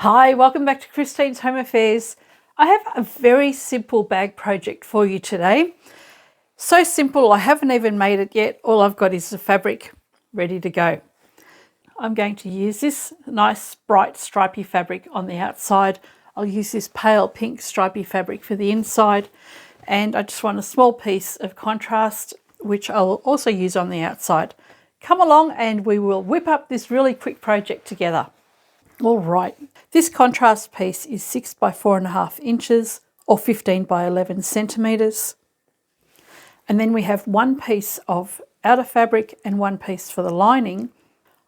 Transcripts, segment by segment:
Hi, welcome back to Christine's Home Affairs. I have a very simple bag project for you today. So simple, I haven't even made it yet. All I've got is the fabric ready to go. I'm going to use this nice bright stripy fabric on the outside. I'll use this pale pink stripy fabric for the inside, and I just want a small piece of contrast which I'll also use on the outside. Come along and we will whip up this really quick project together. All right, this contrast piece is 6 by 4.5 inches or 15 by 11 centimetres. And then we have one piece of outer fabric and one piece for the lining.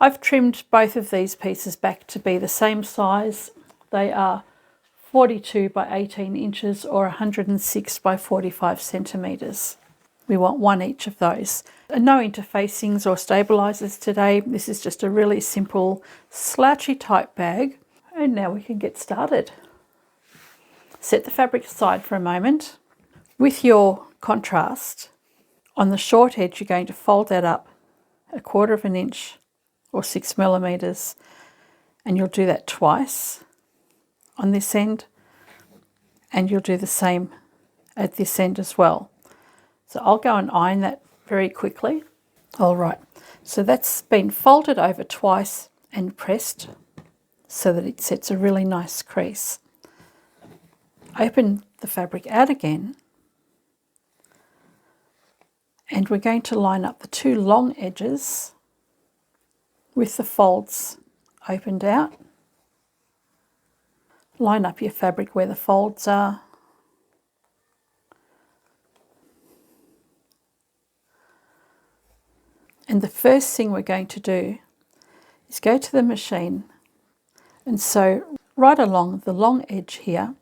I've trimmed both of these pieces back to be the same size. They are 42 by 18 inches or 106 by 45 centimetres. We want one each of those. And no interfacings or stabilisers today. This is just a really simple slouchy type bag. And now we can get started. Set the fabric aside for a moment. With your contrast, on the short edge you're going to fold that up 1/4 inch or 6 millimetres, and you'll do that twice on this end, and you'll do the same at this end as well. So I'll go and iron that very quickly. All right, so that's been folded over twice and pressed so that it sets a really nice crease. Open the fabric out again, and we're going to line up the two long edges with the folds opened out. Line up your fabric where the folds are. And the first thing we're going to do is go to the machine and sew right along the long edge here.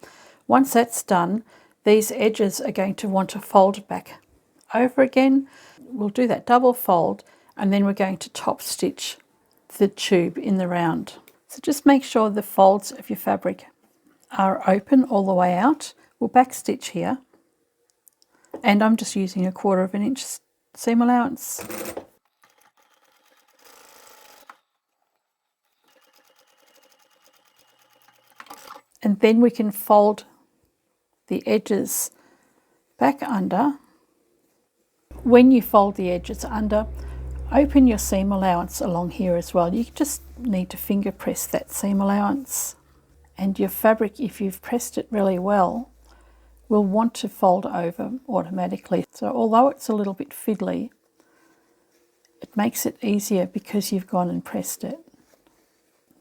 Once that's done, these edges are going to want to fold back over again. We'll do that double fold, and then we're going to top stitch the tube in the round. So just make sure the folds of your fabric are open all the way out. We'll back stitch here, and I'm just using 1/4 inch seam allowance. And then we can fold the edges back under. When you fold the edges under, open your seam allowance along here as well. You just need to finger press that seam allowance, and your fabric, if you've pressed it really well, will want to fold over automatically. So although it's a little bit fiddly, it makes it easier because you've gone and pressed it.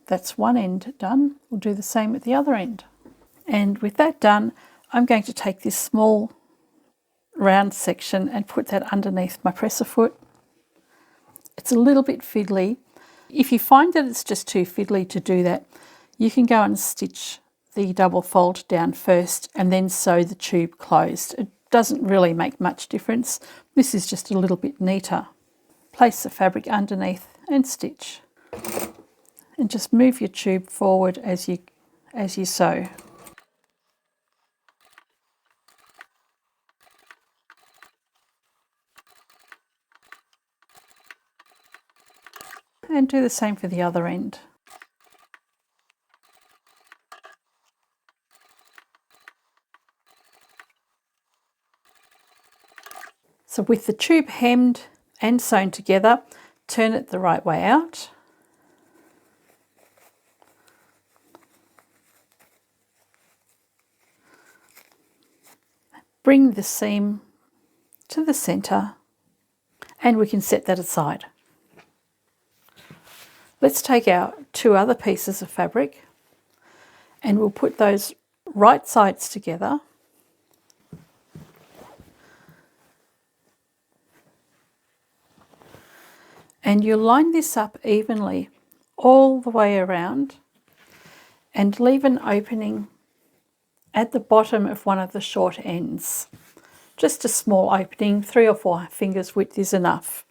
That's one end done. We'll do the same at the other end. And with that done, I'm going to take this small round section and put that underneath my presser foot. It's a little bit fiddly. If you find that it's just too fiddly to do that, you can go and stitch the double fold down first and then sew the tube closed. It doesn't really make much difference. This is just a little bit neater. Place the fabric underneath and stitch. And just move your tube forward as you sew. And do the same for the other end. So with the tube hemmed and sewn together, turn it the right way out. Bring the seam to the centre, and we can set that aside. Let's take our two other pieces of fabric and we'll put those right sides together. And you'll line this up evenly all the way around and leave an opening at the bottom of one of the short ends. Just a small opening, 3 or 4 fingers width is enough.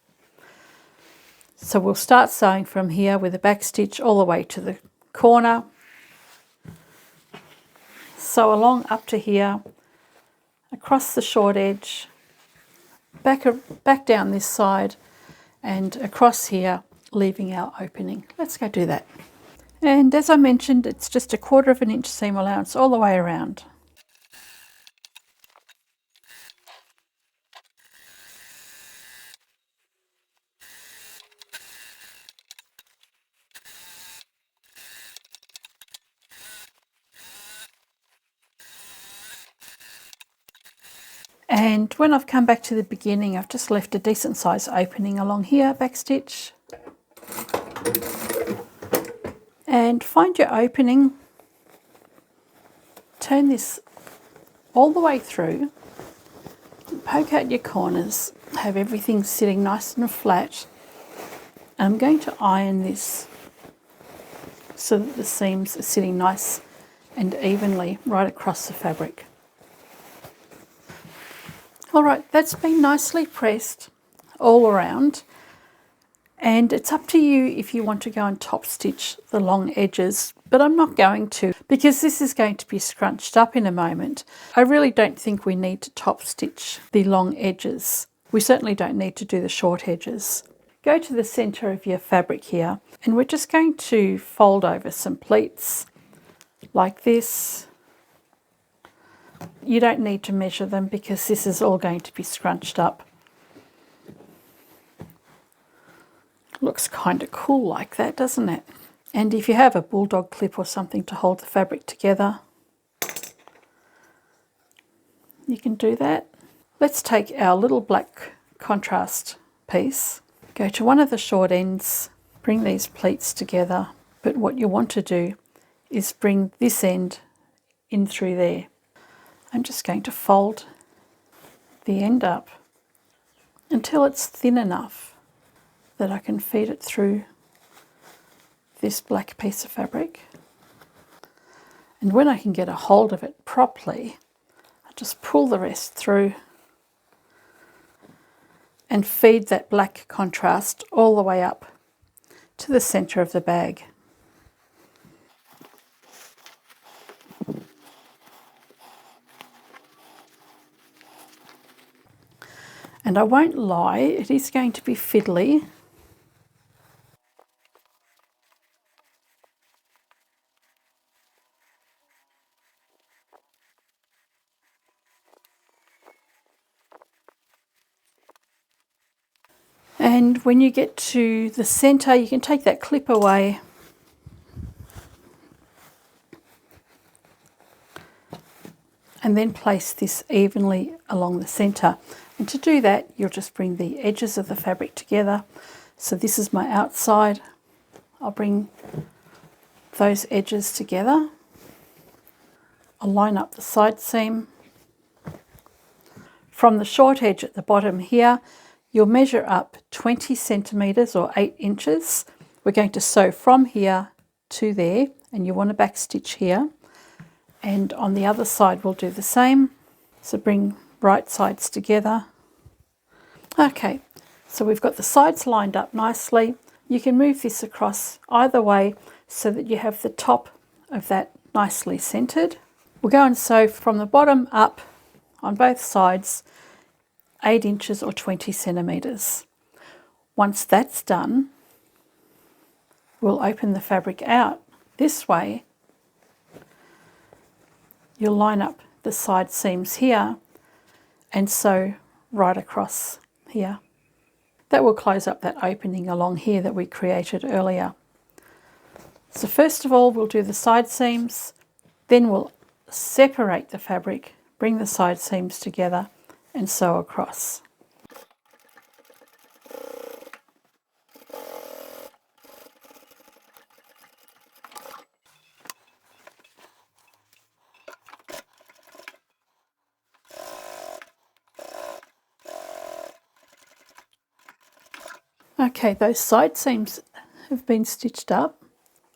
So we'll start sewing from here with a back stitch all the way to the corner. Sew along up to here, across the short edge, back down this side and across here, leaving our opening. Let's go do that. And as I mentioned, it's just 1/4 of an inch seam allowance all the way around. And when I've come back to the beginning, I've just left a decent size opening along here, backstitch. And find your opening, turn this all the way through, poke out your corners, have everything sitting nice and flat. And I'm going to iron this so that the seams are sitting nice and evenly right across the fabric. All right, that's been nicely pressed all around, and it's up to you if you want to go and top stitch the long edges, but I'm not going to because this is going to be scrunched up in a moment. I really don't think we need to top stitch the long edges. We certainly don't need to do the short edges. Go to the center of your fabric here, and we're just going to fold over some pleats like this. You don't need to measure them because this is all going to be scrunched up. Looks kind of cool like that, doesn't it? And if you have a bulldog clip or something to hold the fabric together, you can do that. Let's take our little black contrast piece, go to one of the short ends, bring these pleats together, but what you want to do is bring this end in through there. I'm just going to fold the end up until it's thin enough that I can feed it through this black piece of fabric. And when I can get a hold of it properly, I just pull the rest through and feed that black contrast all the way up to the center of the bag. And I won't lie, it is going to be fiddly. And when you get to the center, you can take that clip away and then place this evenly along the center. And to do that, you'll just bring the edges of the fabric together. So this is my outside. I'll bring those edges together. I'll line up the side seam. From the short edge at the bottom here, you'll measure up 20 centimeters or 8 inches. We're going to sew from here to there, and you want to back stitch here. And on the other side, we'll do the same. So bring right sides together. Okay, so we've got the sides lined up nicely. You can move this across either way so that you have the top of that nicely centered. We'll go and sew from the bottom up on both sides 8 inches or 20 centimeters. Once that's done, we'll open the fabric out this way. You'll line up the side seams here and sew right across here. That will close up that opening along here that we created earlier. So first of all, we'll do the side seams, then we'll separate the fabric, bring the side seams together and sew across. Okay, those side seams have been stitched up.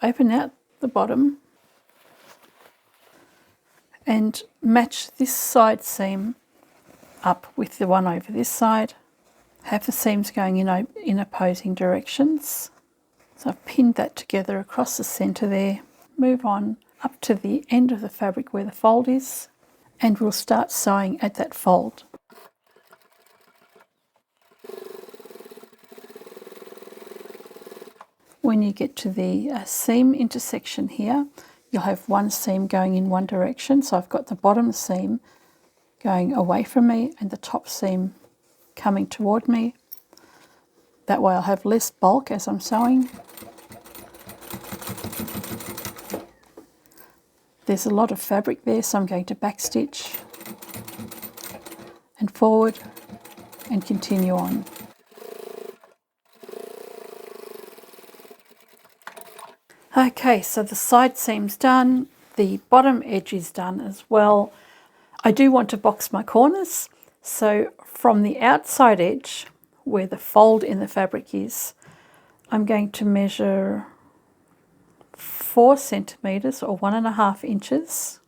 Open out the bottom and match this side seam up with the one over this side. Have the seams going in opposing directions. So I've pinned that together across the centre there. Move on up to the end of the fabric where the fold is, and we'll start sewing at that fold. When you get to the seam intersection here, you'll have one seam going in one direction. So I've got the bottom seam going away from me and the top seam coming toward me. That way I'll have less bulk as I'm sewing. There's a lot of fabric there, so I'm going to backstitch and forward and continue on. Okay, so the side seam's done, the bottom edge is done as well. I do want to box my corners, so from the outside edge, where the fold in the fabric is, I'm going to measure 4 centimetres or 1.5 inches.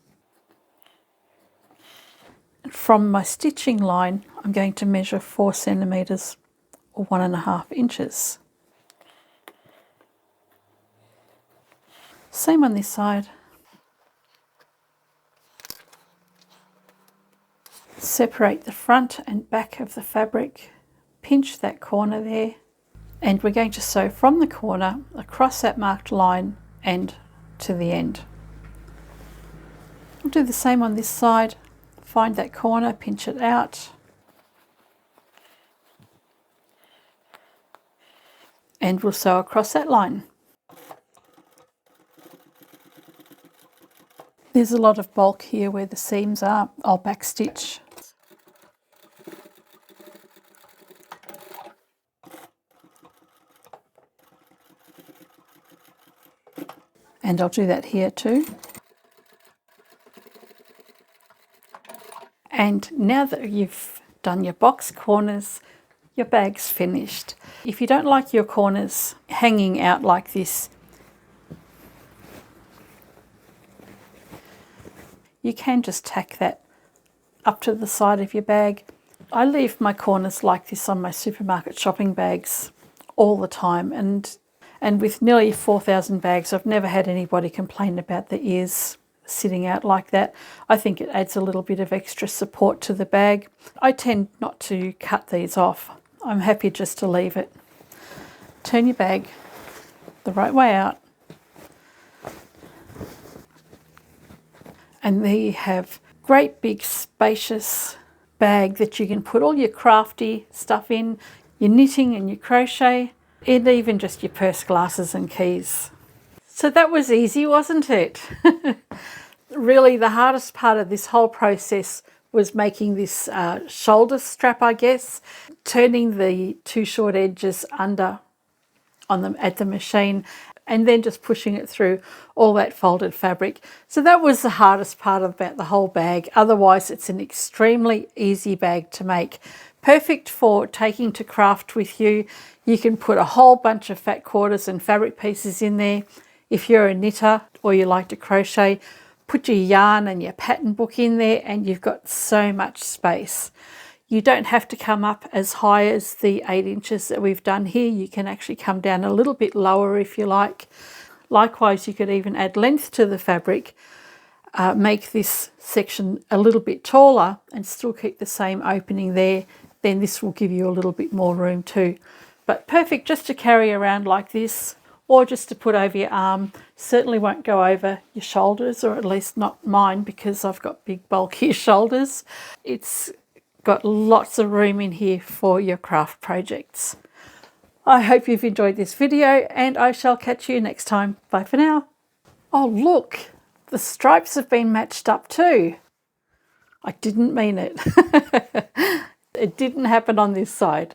And from my stitching line, I'm going to measure 4 centimetres or 1.5 inches. Same on this side. Separate the front and back of the fabric, pinch that corner there, and we're going to sew from the corner across that marked line and to the end. I'll do the same on this side. Find that corner, pinch it out, and we'll sew across that line. There's a lot of bulk here where the seams are. I'll backstitch. And I'll do that here too. And now that you've done your box corners, your bag's finished. If you don't like your corners hanging out like this, you can just tack that up to the side of your bag. I leave my corners like this on my supermarket shopping bags all the time, and with nearly 4,000 bags, I've never had anybody complain about the ears sitting out like that. I think it adds a little bit of extra support to the bag. I tend not to cut these off. I'm happy just to leave it. Turn your bag the right way out. And there you have great big spacious bag that you can put all your crafty stuff in, your knitting and your crochet, and even just your purse, glasses and keys. So that was easy, wasn't it? Really, the hardest part of this whole process was making this shoulder strap, I guess, turning the 2 short edges under on them at the machine, and then just pushing it through all that folded fabric. So that was the hardest part about the whole bag. Otherwise, it's an extremely easy bag to make. Perfect for taking to craft with you. You can put a whole bunch of fat quarters and fabric pieces in there. If you're a knitter or you like to crochet, put your yarn and your pattern book in there and you've got so much space. You don't have to come up as high as the 8 inches that we've done here. You can actually come down a little bit lower if you like. Likewise, you could even add length to the fabric, make this section a little bit taller and still keep the same opening there. Then this will give you a little bit more room too. But perfect just to carry around like this, or just to put over your arm. Certainly won't go over your shoulders, or at least not mine because I've got big bulky shoulders. It's got lots of room in here for your craft projects. I hope you've enjoyed this video and I shall catch you next time. Bye for now. Oh look, the stripes have been matched up too. I didn't mean it. It didn't happen on this side.